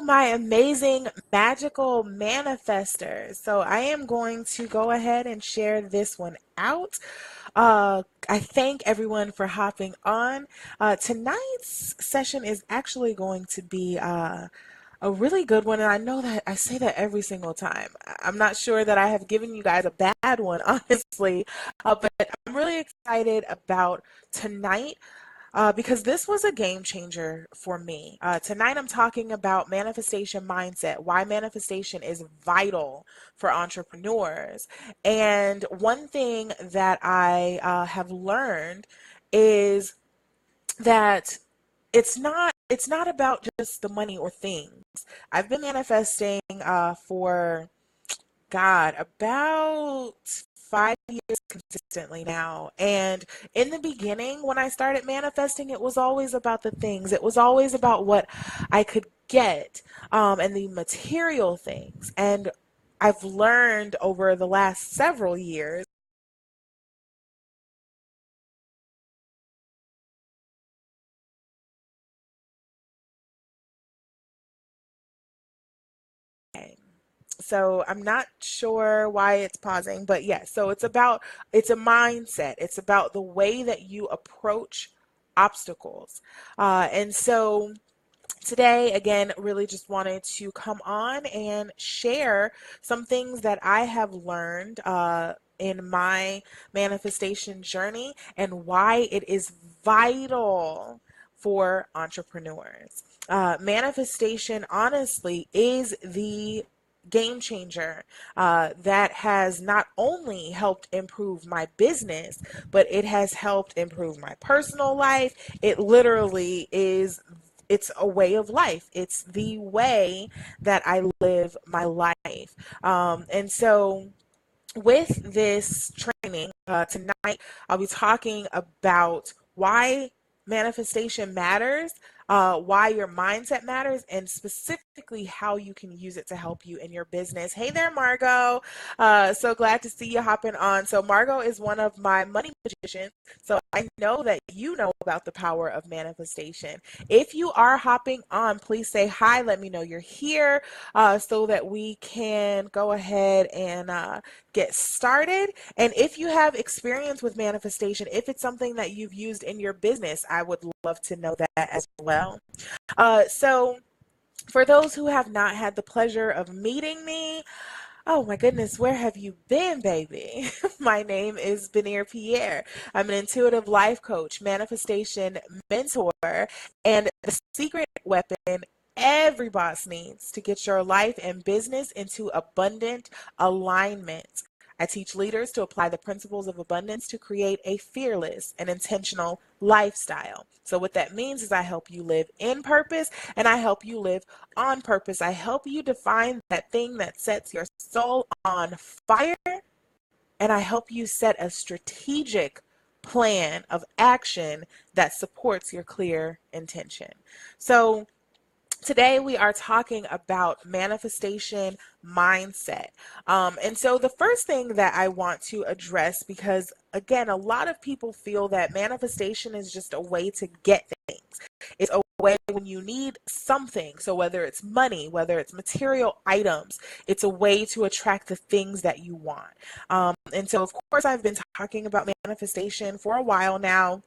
my amazing magical manifestors. So I am going to go ahead and share this one out. I thank everyone for hopping on. Tonight's session is actually going to be a really good one, and I know that I say that every single time. I'm not sure that I have given you guys a bad one, honestly, but I'm really excited about tonight because this was a game changer for me. Tonight, I'm talking about manifestation mindset, why manifestation is vital for entrepreneurs. And one thing that I have learned is that it's not about just the money or things. I've been manifesting for God, about 5 years consistently now. And in the beginning, when I started manifesting, it was always about the things. It was always about what I could get, and the material things. And I've learned over the last several years. So I'm not sure why it's pausing, but yes, so it's a mindset. It's about the way that you approach obstacles. And so today, again, really just wanted to come on and share some things that I have learned in my manifestation journey and why it is vital for entrepreneurs. Manifestation, honestly, is the game changer that has not only helped improve my business, but it has helped improve my personal life. It literally is, it's a way of life. It's the way that I live my life. And so with this training tonight, I'll be talking about why manifestation matters, why your mindset matters, and specifically how you can use it to help you in your business. Hey there, Margot. So glad to see you hopping on. So, Margot is one of my money magicians. So, I know that you know about the power of manifestation. If you are hopping on, please say hi. Let me know you're here so that we can go ahead and get started. And if you have experience with manifestation, if it's something that you've used in your business, I would love to know that as well. So, for those who have not had the pleasure of meeting me, oh my goodness, where have you been, baby? My name is Benir Pierre. I'm an intuitive life coach, manifestation mentor, and the secret weapon every boss needs to get your life and business into abundant alignment. I teach leaders to apply the principles of abundance to create a fearless and intentional lifestyle. So, what that means is I help you live in purpose and I help you live on purpose. I help you define that thing that sets your soul on fire, and I help you set a strategic plan of action that supports your clear intention. So, today we are talking about manifestation mindset. And so the first thing that I want to address, because again, a lot of people feel that manifestation is just a way to get things. It's a way when you need something. So whether it's money, whether it's material items, it's a way to attract the things that you want. And so, of course, I've been talking about manifestation for a while now.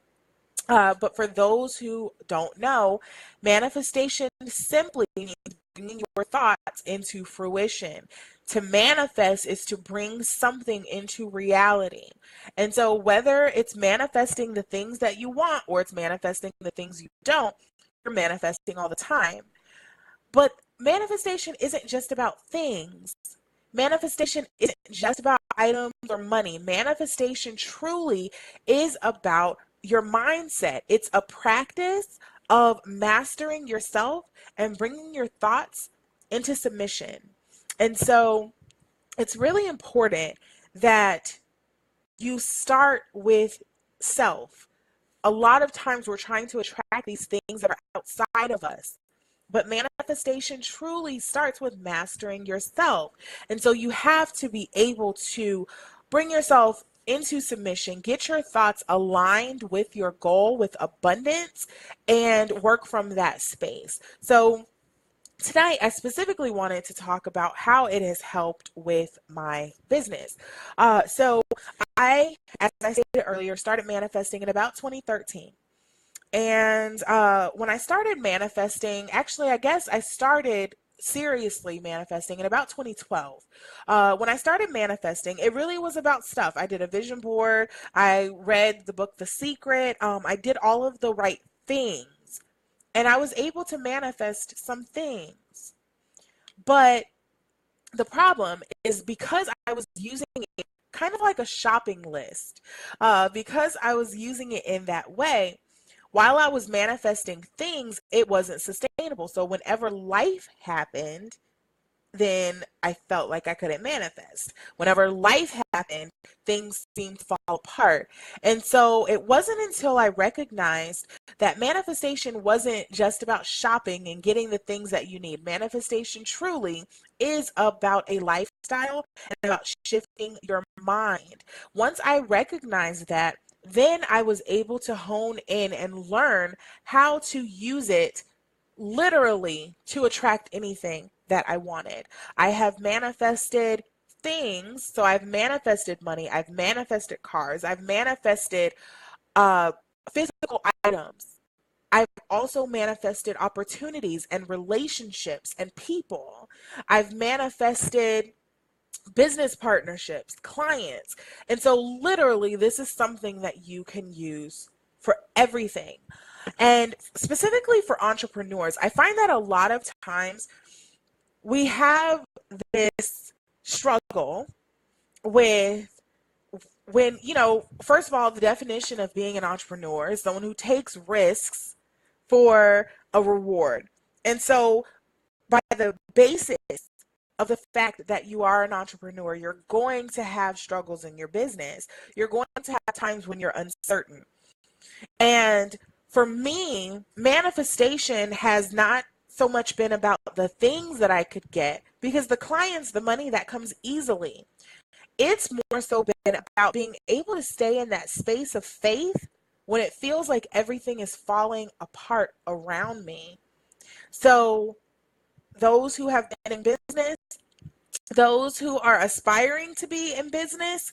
But for those who don't know, manifestation simply means bringing your thoughts into fruition. To manifest is to bring something into reality. And so, whether it's manifesting the things that you want or it's manifesting the things you don't, you're manifesting all the time. But manifestation isn't just about things. Manifestation isn't just about items or money. Manifestation truly is about your mindset. It's a practice of mastering yourself and bringing your thoughts into submission. And so it's really important that you start with self. A lot of times we're trying to attract these things that are outside of us. But manifestation truly starts with mastering yourself. And so you have to be able to bring yourself into submission, get your thoughts aligned with your goal, with abundance, and work from that space. So tonight I specifically wanted to talk about how it has helped with my business. So I, as I stated earlier, started manifesting in about 2013. And when I started manifesting, actually, I guess I started seriously manifesting in about 2012. When I started manifesting, it really was about stuff. I did a vision board, I read the book The Secret, I did all of the right things, and I was able to manifest some things. But the problem is because I was using it kind of like a shopping list, because I was using it in that way, while I was manifesting things, it wasn't sustainable. So whenever life happened, then I felt like I couldn't manifest. Whenever life happened, things seemed to fall apart. And so it wasn't until I recognized that manifestation wasn't just about shopping and getting the things that you need. Manifestation truly is about a lifestyle and about shifting your mind. Once I recognized that, then I was able to hone in and learn how to use it literally to attract anything that I wanted. I have manifested things. So I've manifested money, I've manifested cars, I've manifested uh, physical items. I've also manifested opportunities and relationships and people. I've manifested business partnerships, clients. And so, literally, this is something that you can use for everything. And specifically for entrepreneurs, I find that a lot of times we have this struggle with when, first of all, the definition of being an entrepreneur is someone who takes risks for a reward. And so, by the basis of the fact that you are an entrepreneur, you're going to have struggles in your business. You're going to have times when you're uncertain. And for me, manifestation has not so much been about the things that I could get because the clients, the money that comes easily. It's more so been about being able to stay in that space of faith when it feels like everything is falling apart around me. So, those who have been in business, those who are aspiring to be in business,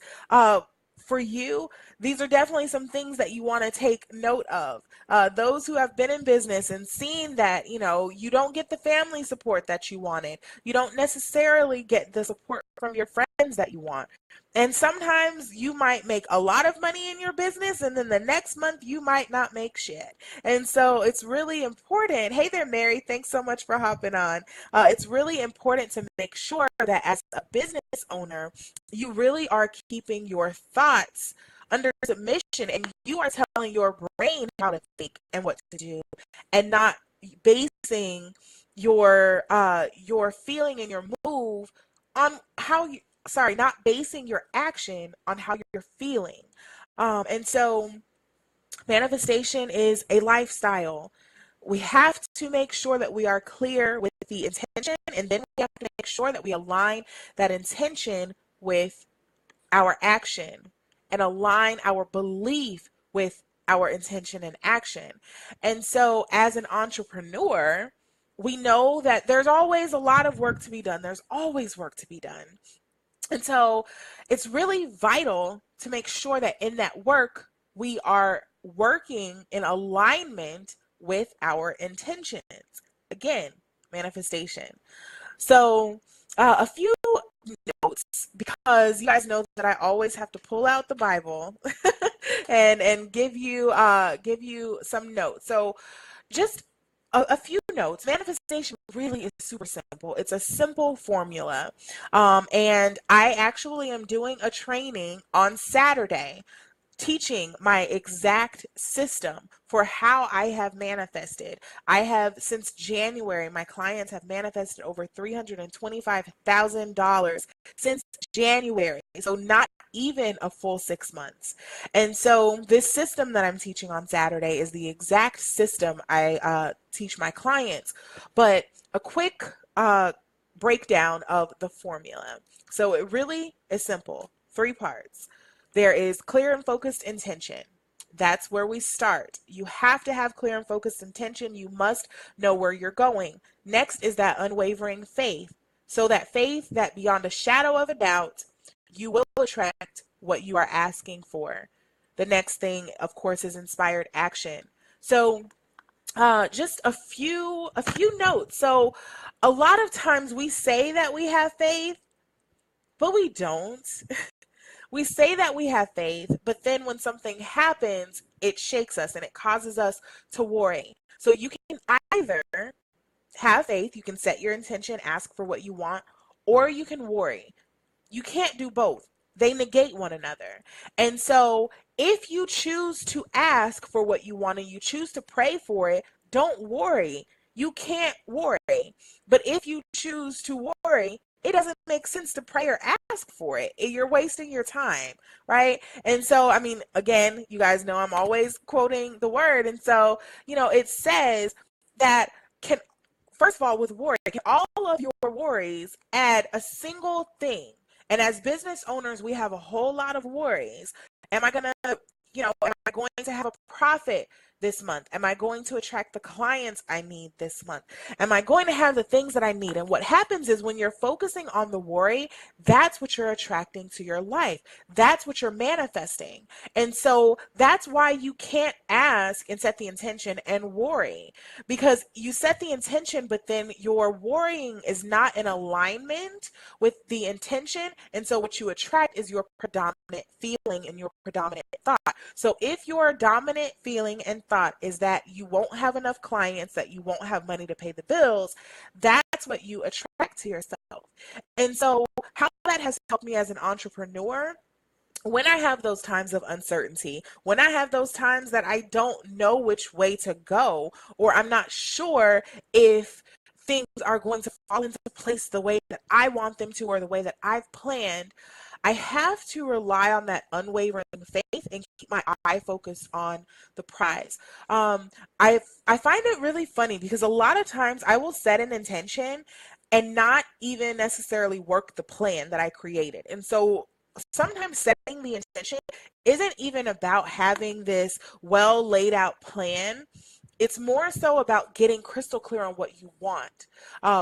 for you, these are definitely some things that you want to take note of. Those who have been in business and seen that, you don't get the family support that you wanted, you don't necessarily get the support from your friends that you want. And sometimes you might make a lot of money in your business, and then the next month you might not make shit. And so it's really important. Hey there, Mary. Thanks so much for hopping on. It's really important to make sure that as a business owner, you really are keeping your thoughts under submission and you are telling your brain how to think and what to do and not basing your feeling and your move on how you sorry not basing your action on how you're feeling. And so manifestation is a lifestyle. We have to make sure that we are clear with the intention, and then we have to make sure that we align that intention with our action and align our belief with our intention and action. And so, as an entrepreneur, we know that there's always a lot of work to be done. There's always work to be done. And so it's really vital to make sure that in that work, we are working in alignment with our intentions. Again, manifestation. So, a few notes because you guys know that I always have to pull out the Bible and give you some notes. So, just a few notes. Manifestation really is super simple. It's a simple formula. And I actually am doing a training on Saturday teaching my exact system for how I have manifested. I have, since January, my clients have manifested over $325,000 since January. So not even a full 6 months. And so this system that I'm teaching on Saturday is the exact system I teach my clients. But a quick breakdown of the formula. So it really is simple. 3 parts. There is clear and focused intention. That's where we start. You have to have clear and focused intention. You must know where you're going. Next is that unwavering faith. So that faith that beyond a shadow of a doubt, you will attract what you are asking for. The next thing, of course, is inspired action. So just a few notes. So a lot of times we say that we have faith, but we don't. We say that we have faith, but then when something happens, it shakes us and it causes us to worry. So you can either have faith, you can set your intention, ask for what you want, or you can worry. You can't do both. They negate one another. And so if you choose to ask for what you want and you choose to pray for it, don't worry. You can't worry. But if you choose to worry, it doesn't make sense to pray or ask for it. You're wasting your time, right? And so, I mean, again, you guys know I'm always quoting the word. And so, it says that can, first of all, with worry, can all of your worries add a single thing? And as business owners, we have a whole lot of worries. Am I going to, am I going to have a profit this month? Am I going to attract the clients I need this month? Am I going to have the things that I need? And what happens is when you're focusing on the worry, that's what you're attracting to your life. That's what you're manifesting. And so that's why you can't ask and set the intention and worry, because you set the intention, but then your worrying is not in alignment with the intention. And so what you attract is your predominant feeling and your predominant thought. So if your dominant feeling and thought is that you won't have enough clients, that you won't have money to pay the bills, that's what you attract to yourself. And so how that has helped me as an entrepreneur, when I have those times of uncertainty, when I have those times that I don't know which way to go, or I'm not sure if things are going to fall into place the way that I want them to or the way that I've planned, I have to rely on that unwavering faith and keep my eye focused on the prize. I find it really funny because a lot of times I will set an intention and not even necessarily work the plan that I created. And so sometimes setting the intention isn't even about having this well laid out plan. It's more so about getting crystal clear on what you want.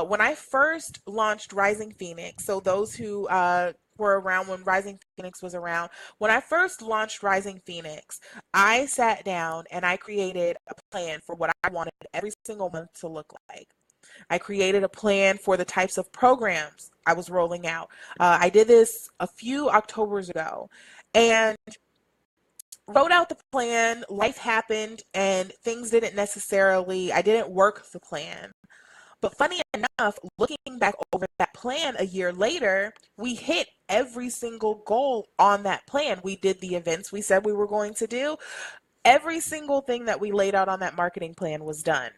When I first launched Rising Phoenix, so those who were around when Rising Phoenix was around, when I first launched Rising Phoenix, I sat down and I created a plan for what I wanted every single month to look like. I created a plan for the types of programs I was rolling out. I did this a few Octobers ago and wrote out the plan. Life happened and things I didn't work the plan. But funny enough, looking back over that plan a year later, we hit every single goal on that plan. We did the events we said we were going to do. Every single thing that we laid out on that marketing plan was done.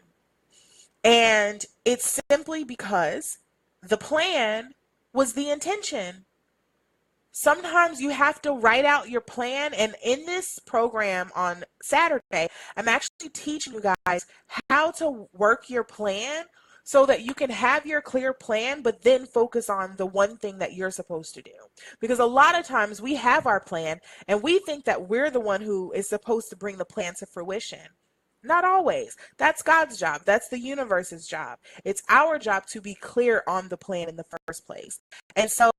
And it's simply because the plan was the intention. Sometimes you have to write out your plan. And in this program on Saturday, I'm actually teaching you guys how to work your plan so that you can have your clear plan, but then focus on the one thing that you're supposed to do. Because a lot of times we have our plan and we think that we're the one who is supposed to bring the plan to fruition. Not always. That's God's job. That's the universe's job. It's our job to be clear on the plan in the first place. And so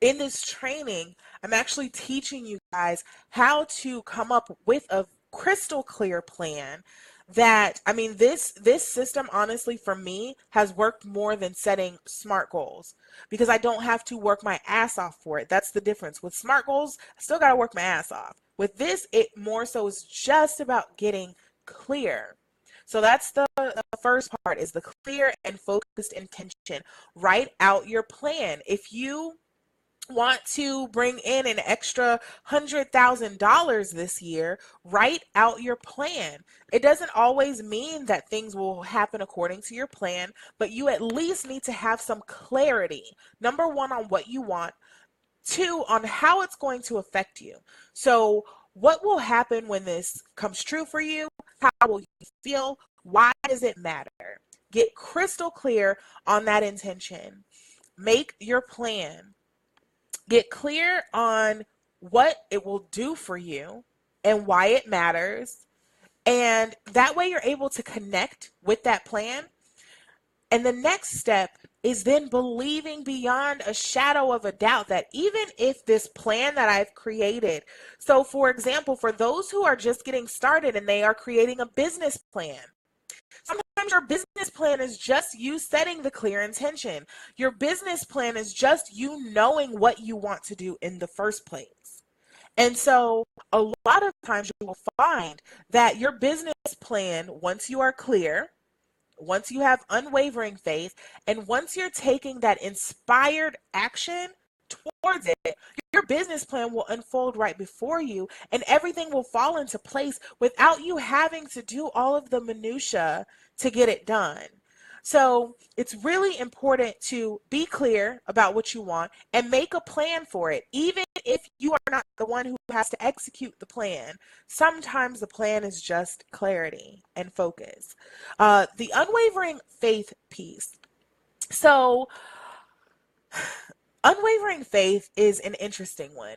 in this training, I'm actually teaching you guys how to come up with a crystal clear plan that, I mean, this system, honestly, for me, has worked more than setting SMART goals because I don't have to work my ass off for it. That's the difference. With SMART goals, I still got to work my ass off. With this, it more so is just about getting clear. So that's the first part, is the clear and focused intention. Write out your plan. If you want to bring in an extra $100,000 this year, write out your plan. It doesn't always mean that things will happen according to your plan, but you at least need to have some clarity. Number one, on what you want. Two, on how it's going to affect you. So what will happen when this comes true for you? How will you feel? Why does it matter? Get crystal clear on that intention. Make your plan. Get clear on what it will do for you and why it matters. And that way you're able to connect with that plan. And the next step is then believing beyond a shadow of a doubt that even if this plan that I've created, so for example, for those who are just getting started and they are creating a business plan, sometimes your business plan is just you setting the clear intention. Your business plan is just you knowing what you want to do in the first place. And so a lot of times you will find that your business plan, once you are clear, once you have unwavering faith, and once you're taking that inspired action towards it, your business plan will unfold right before you and everything will fall into place without you having to do all of the minutia to get it done. So it's really important to be clear about what you want and make a plan for it. Even if you are not the one who has to execute the plan, sometimes the plan is just clarity and focus. The unwavering faith piece. So, unwavering faith is an interesting one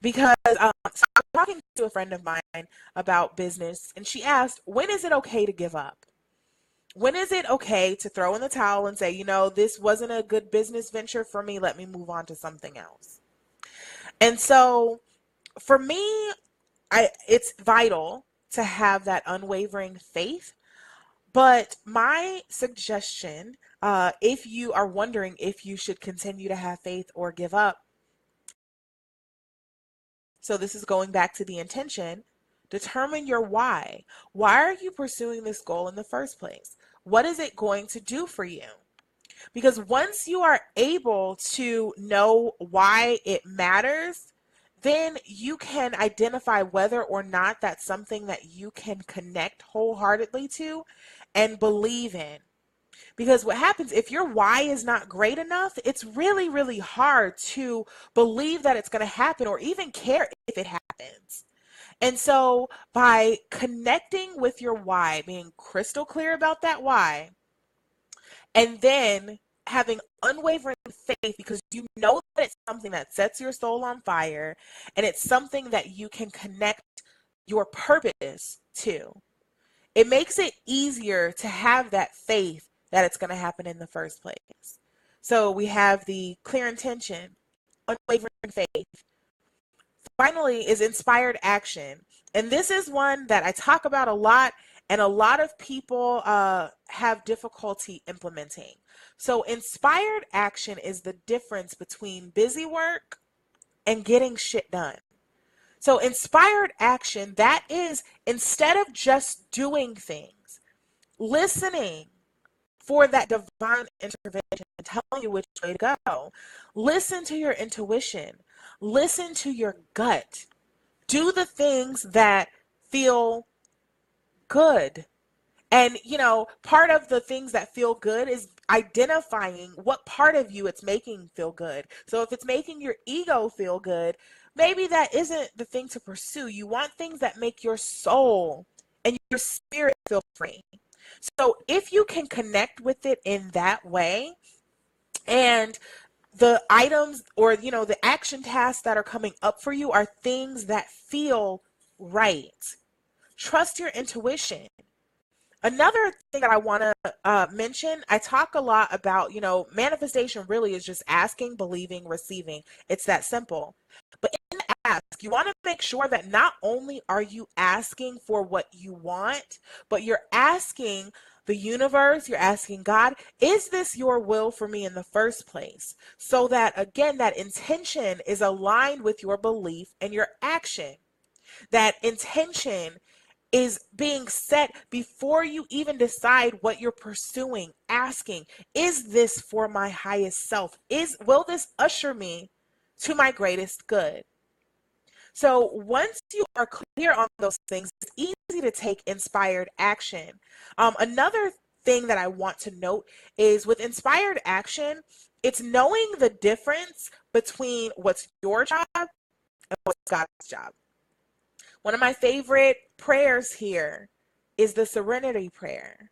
because so I'm talking to a friend of mine about business, and she asked, when is it okay to give up? When is it okay to throw in the towel and say, this wasn't a good business venture for me, let me move on to something else? And so for me, it's vital to have that unwavering faith. But my suggestion, if you are wondering if you should continue to have faith or give up, so this is going back to the intention, determine your why. Why are you pursuing this goal in the first place? What is it going to do for you? Because once you are able to know why it matters, then you can identify whether or not that's something that you can connect wholeheartedly to and believe in. Because what happens if your why is not great enough, it's really, really hard to believe that it's going to happen or even care if it happens. And so by connecting with your why, being crystal clear about that why, and then having unwavering faith because you know that it's something that sets your soul on fire and it's something that you can connect your purpose to, it makes it easier to have that faith that it's going to happen in the first place. So we have the clear intention, unwavering faith. Finally is inspired action. And this is one that I talk about a lot and a lot of people have difficulty implementing. So inspired action is the difference between busy work and getting shit done. So inspired action, that is instead of just doing things, listening for that divine intervention and telling you which way to go. Listen to your intuition. Listen to your gut. Do the things that feel good. And, part of the things that feel good is identifying what part of you it's making feel good. So if it's making your ego feel good, maybe that isn't the thing to pursue. You want things that make your soul and your spirit feel free. So if you can connect with it in that way, and the items or the action tasks that are coming up for you are things that feel right, trust your intuition. Another thing that I want to mention, I talk a lot about, manifestation really is just asking, believing, receiving. It's that simple. But in the ask, you want to make sure that not only are you asking for what you want, but you're asking the universe, you're asking God, is this your will for me in the first place? So that, again, that intention is aligned with your belief and your action. That intention is being set before you even decide what you're pursuing, asking, is this for my highest self? Will this usher me to my greatest good? So once you are clear on those things, it's easy to take inspired action. Another thing that I want to note is with inspired action, it's knowing the difference between what's your job and what's God's job. One of my favorite prayers here is the serenity prayer.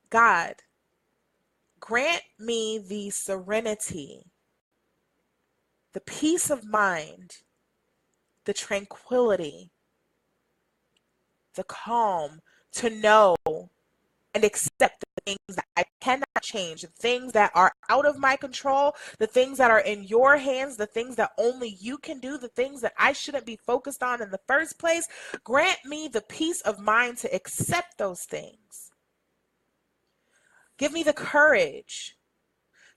God, grant me the serenity, the peace of mind, the tranquility the calm to know and accept the things that I cannot change, the things that are out of my control, the things that are in your hands, the things that only you can do, the things that I shouldn't be focused on in the first place. Grant me the peace of mind to accept those things. Give me the courage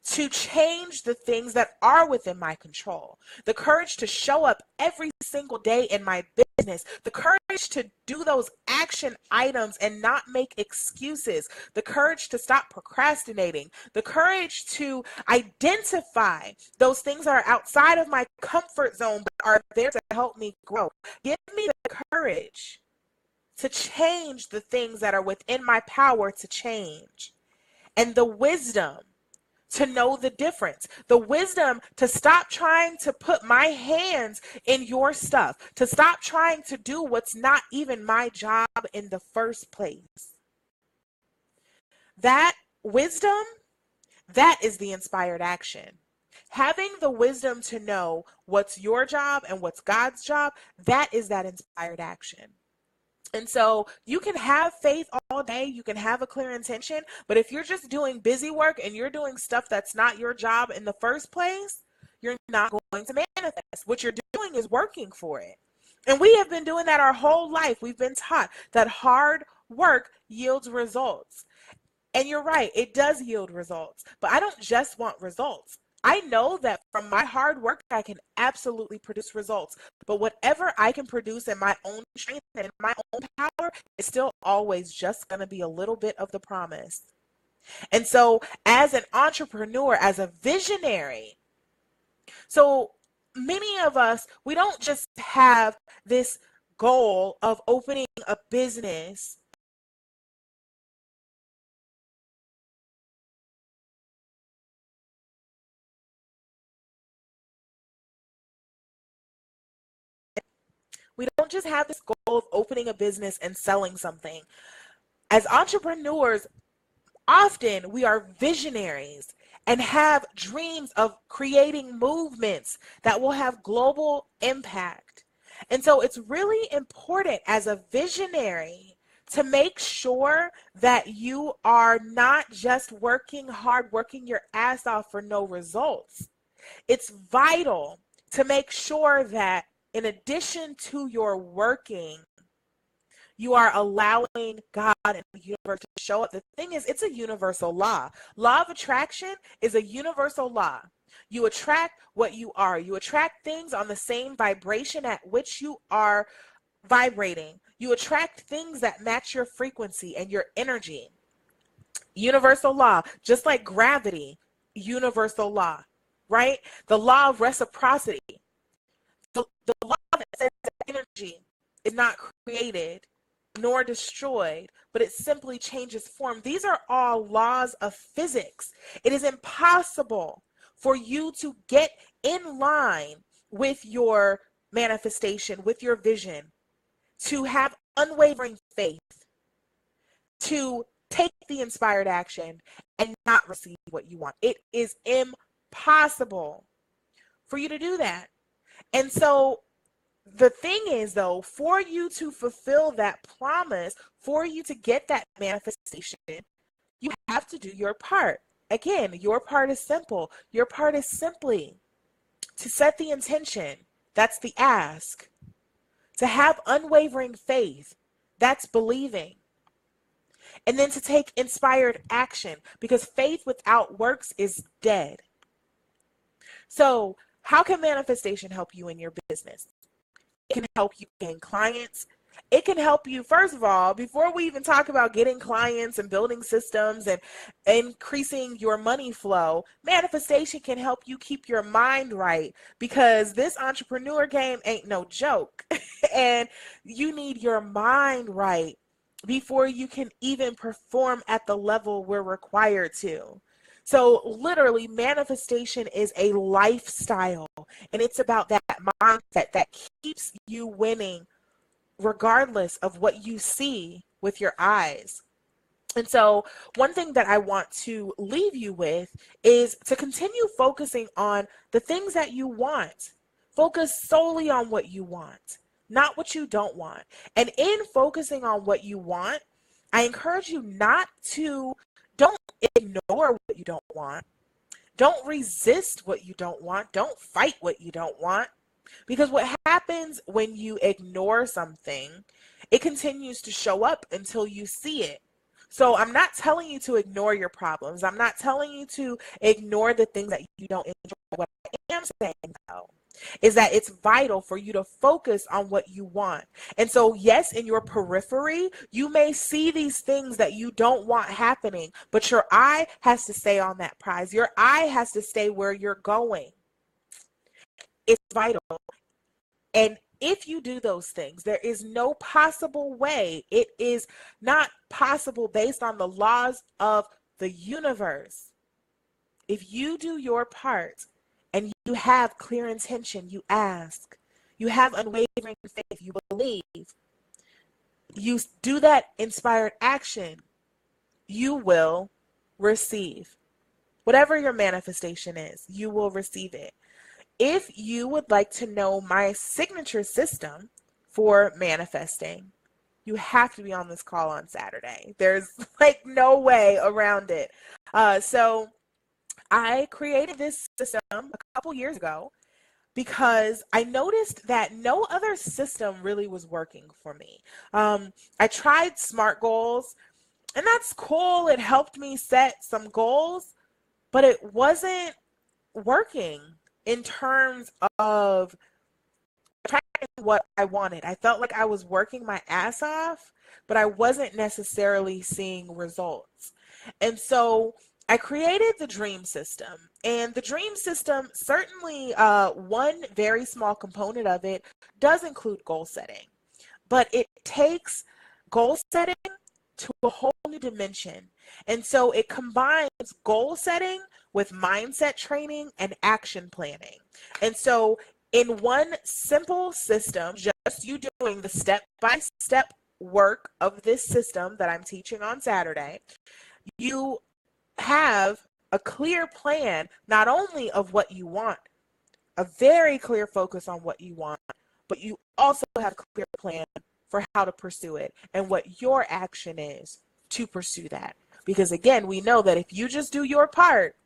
to change the things that are within my control, the courage to show up every single day in my business, the courage to do those action items and not make excuses, the courage to stop procrastinating, the courage to identify those things that are outside of my comfort zone but are there to help me grow. Give me the courage to change the things that are within my power to change, and the wisdom to know the difference, the wisdom to stop trying to put my hands in your stuff, to stop trying to do what's not even my job in the first place. That wisdom, that is the inspired action. Having the wisdom to know what's your job and what's God's job, that is that inspired action. And so you can have faith all day, you can have a clear intention, but if you're just doing busy work and you're doing stuff that's not your job in the first place, you're not going to manifest. What you're doing is working for it. And we have been doing that our whole life. We've been taught that hard work yields results. And you're right, it does yield results, but I don't just want results. I know that from my hard work, I can absolutely produce results, but whatever I can produce in my own strength and in my own power is still always just going to be a little bit of the promise. And so as an entrepreneur, as a visionary, so many of us, we don't just have this goal of opening a business. We don't just have this goal of opening a business and selling something. As entrepreneurs, often we are visionaries and have dreams of creating movements that will have global impact. And so it's really important as a visionary to make sure that you are not just working hard, working your ass off for no results. It's vital to make sure that in addition to your working, you are allowing God and the universe to show up. The thing is, it's a universal law. Law of attraction is a universal law. You attract what you are. You attract things on the same vibration at which you are vibrating. You attract things that match your frequency and your energy. Universal law, just like gravity, universal law, right? The law of reciprocity. The law that says that energy is not created nor destroyed, but it simply changes form. These are all laws of physics. It is impossible for you to get in line with your manifestation, with your vision, to have unwavering faith, to take the inspired action and not receive what you want. It is impossible for you to do that. And so the thing is, though, for you to fulfill that promise, for you to get that manifestation, you have to do your part. Again, your part is simple. Your part is simply to set the intention. That's the ask. To have unwavering faith. That's believing. And then to take inspired action, because faith without works is dead. So how can manifestation help you in your business? It can help you gain clients. It can help you, first of all, before we even talk about getting clients and building systems and increasing your money flow, manifestation can help you keep your mind right, because this entrepreneur game ain't no joke. And you need your mind right before you can even perform at the level we're required to. So literally, manifestation is a lifestyle, and it's about that mindset that keeps you winning regardless of what you see with your eyes. And so one thing that I want to leave you with is to continue focusing on the things that you want. Focus solely on what you want. not what you don't want. And in focusing on what you want, I encourage you not to, don't ignore what you don't want. Don't resist what you don't want. Don't fight what you don't want. Because what happens when you ignore something, it continues to show up until you see it. So I'm not telling you to ignore your problems. I'm not telling you to ignore the things that you don't enjoy. What I am saying, though, is that it's vital for you to focus on what you want. And so, yes, in your periphery, you may see these things that you don't want happening, but your eye has to stay on that prize. Your eye has to stay where you're going. It's vital. And if you do those things, there is no possible way. It is not possible based on the laws of the universe. If you do your part and you have clear intention, you ask, you have unwavering faith, you believe, you do that inspired action, you will receive. Whatever your manifestation is, you will receive it. If you would like to know my signature system for manifesting, you have to be on this call on Saturday. There's like no way around it. So I created this system a couple years ago because I noticed that no other system really was working for me. I tried SMART goals, and that's cool. It helped me set some goals, but it wasn't working in terms of attracting what I wanted. I felt like I was working my ass off, but I wasn't necessarily seeing results. And so I created the dream system. And the dream system, certainly one very small component of it does include goal setting, but it takes goal setting to a whole new dimension. And so it combines goal setting with mindset training and action planning. And so in one simple system, just you doing the step-by-step work of this system that I'm teaching on Saturday, you have a clear plan, not only of what you want, a very clear focus on what you want, but you also have a clear plan for how to pursue it and what your action is to pursue that. Because again, we know that if you just do your part,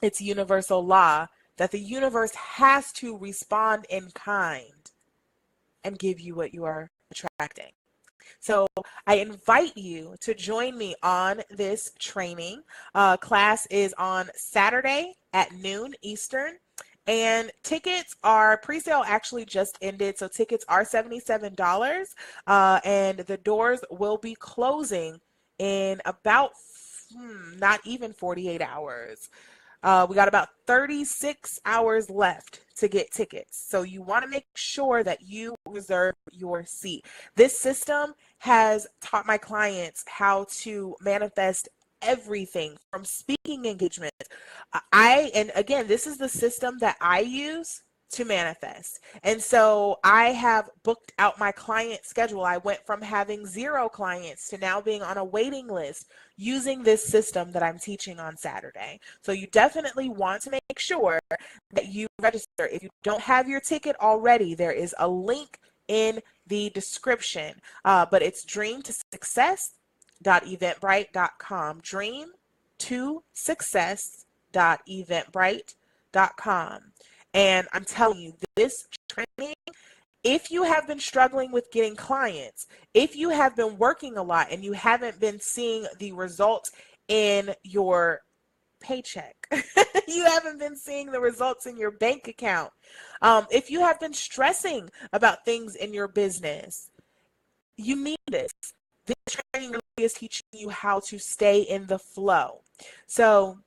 it's universal law that the universe has to respond in kind and give you what you are attracting. So I invite you to join me on this training. Class is on Saturday at noon Eastern. And tickets are, pre-sale actually just ended, so tickets are $77. And the doors will be closing in about not even 48 hours. We got about 36 hours left to get tickets. So you want to make sure that you reserve your seat. This system has taught my clients how to manifest everything from speaking engagements. And again, this is the system that I use to manifest. And so I have booked out my client schedule. I went from having 0 clients to now being on a waiting list using this system that I'm teaching on Saturday. So you definitely want to make sure that you register. If you don't have your ticket already, there is a link in the description, but it's dream2success.eventbrite.com. dream2success.eventbrite.com. And I'm telling you, this training, if you have been struggling with getting clients, if you have been working a lot and you haven't been seeing the results in your paycheck, you haven't been seeing the results in your bank account, if you have been stressing about things in your business, you need this. This training really is teaching you how to stay in the flow. So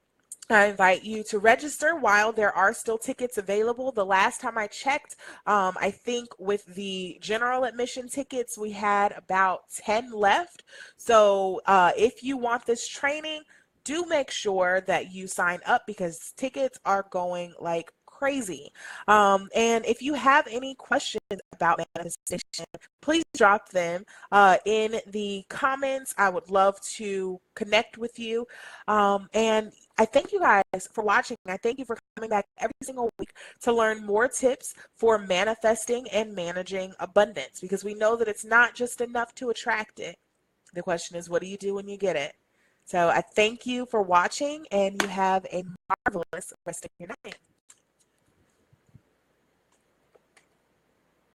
I invite you to register while there are still tickets available. The last time I checked, I think with the general admission tickets, we had about 10 left. So if you want this training, do make sure that you sign up because tickets are going like crazy. And if you have any questions about manifestation, please drop them in the comments. I would love to connect with you. And I thank you guys for watching. I thank you for coming back every single week to learn more tips for manifesting and managing abundance, because we know that it's not just enough to attract it. The question is, what do you do when you get it? So I thank you for watching, and you have a marvelous rest of your night.